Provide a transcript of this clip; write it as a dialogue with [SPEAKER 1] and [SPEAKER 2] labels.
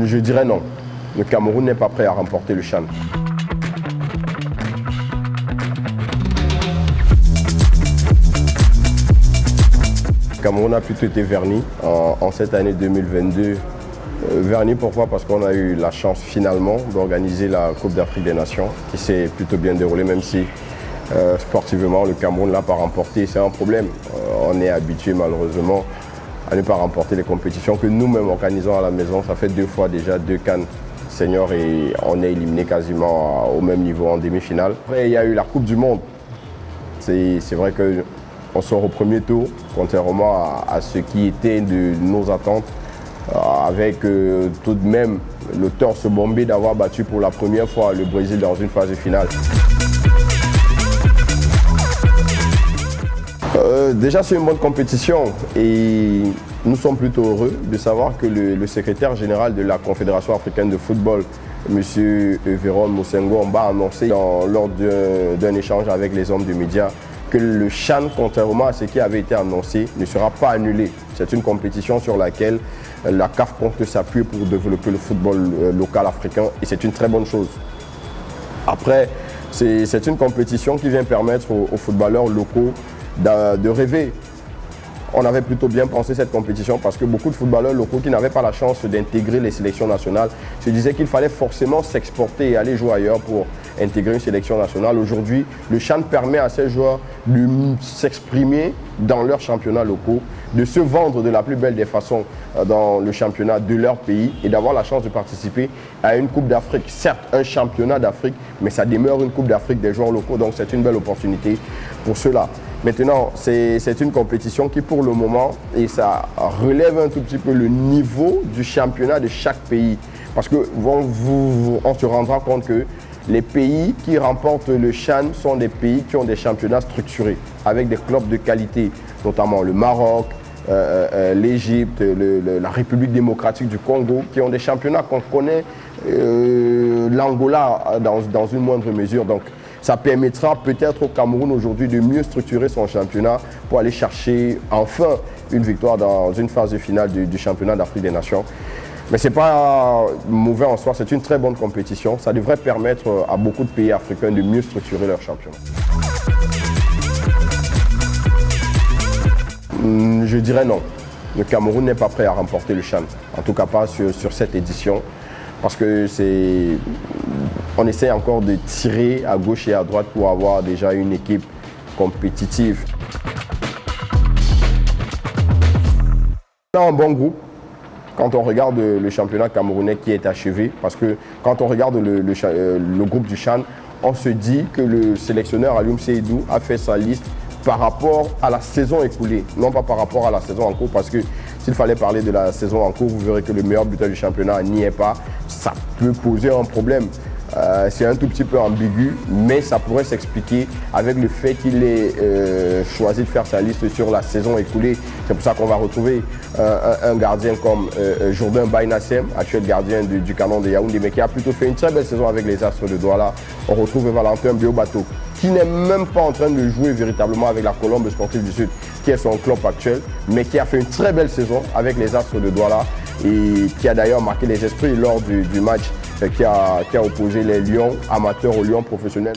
[SPEAKER 1] Je dirais non. Le Cameroun n'est pas prêt à remporter le CHAN. Le Cameroun a plutôt été verni en cette année 2022. Verni pourquoi? Parce qu'on a eu la chance finalement d'organiser la Coupe d'Afrique des Nations qui s'est plutôt bien déroulée, même si sportivement le Cameroun ne l'a pas remporté. C'est un problème. On est habitué malheureusement à ne pas remporter les compétitions que nous-mêmes organisons à la maison. Ça fait 2 fois déjà 2 CAN seniors et on est éliminé quasiment au même niveau en demi-finale. Après, il y a eu la Coupe du Monde. C'est vrai qu'on sort au premier tour, contrairement à ce qui était de nos attentes, avec tout de même le torse bombé d'avoir battu pour la première fois le Brésil dans une phase finale. Déjà, c'est une bonne compétition et nous sommes plutôt heureux de savoir que le secrétaire général de la Confédération africaine de football, M. Véron Mosengo, a annoncé lors d'un échange avec les hommes de médias que le CHAN, contrairement à ce qui avait été annoncé, ne sera pas annulé. C'est une compétition sur laquelle la CAF compte s'appuyer pour développer le football local africain et c'est une très bonne chose. Après, c'est une compétition qui vient permettre aux footballeurs locaux de rêver. On avait plutôt bien pensé cette compétition parce que beaucoup de footballeurs locaux qui n'avaient pas la chance d'intégrer les sélections nationales se disaient qu'il fallait forcément s'exporter et aller jouer ailleurs pour intégrer une sélection nationale. Aujourd'hui, le CHAN permet à ces joueurs de s'exprimer dans leurs championnats locaux, de se vendre de la plus belle des façons dans le championnat de leur pays et d'avoir la chance de participer à une Coupe d'Afrique. Certes, un championnat d'Afrique, mais ça demeure une Coupe d'Afrique des joueurs locaux, donc c'est une belle opportunité pour ceux-là. Maintenant, c'est une compétition qui pour le moment, et ça relève un tout petit peu le niveau du championnat de chaque pays. Parce qu'on se rendra compte que les pays qui remportent le CHAN sont des pays qui ont des championnats structurés, avec des clubs de qualité, notamment le Maroc, l'Égypte, la République démocratique du Congo, qui ont des championnats qu'on connaît, l'Angola dans une moindre mesure. Donc, ça permettra peut-être au Cameroun aujourd'hui de mieux structurer son championnat pour aller chercher enfin une victoire dans une phase finale du championnat d'Afrique des Nations. Mais ce n'est pas mauvais en soi, c'est une très bonne compétition. Ça devrait permettre à beaucoup de pays africains de mieux structurer leur championnat. Je dirais non. Le Cameroun n'est pas prêt à remporter le CHAN. En tout cas pas sur cette édition. Parce que on essaie encore de tirer à gauche et à droite pour avoir déjà une équipe compétitive. On a un bon groupe quand on regarde le championnat camerounais qui est achevé. Parce que quand on regarde le groupe du CHAN, on se dit que le sélectionneur Alioum Seydou a fait sa liste par rapport à la saison écoulée, non pas par rapport à la saison en cours, parce que s'il fallait parler de la saison en cours, vous verrez que le meilleur buteur du championnat n'y est pas. Ça peut poser un problème. C'est un tout petit peu ambigu, mais ça pourrait s'expliquer avec le fait qu'il ait choisi de faire sa liste sur la saison écoulée. C'est pour ça qu'on va retrouver un gardien comme Jourdain Baïnassem, actuel gardien du Canon de Yaoundé, mais qui a plutôt fait une très belle saison avec les Astres de Douala. On retrouve Valentin Biobato, qui n'est même pas en train de jouer véritablement avec la Colombe Sportive du Sud, qui est son club actuel, mais qui a fait une très belle saison avec les Astres de Douala et qui a d'ailleurs marqué les esprits lors du match qui a opposé les Lions amateurs aux Lions professionnels.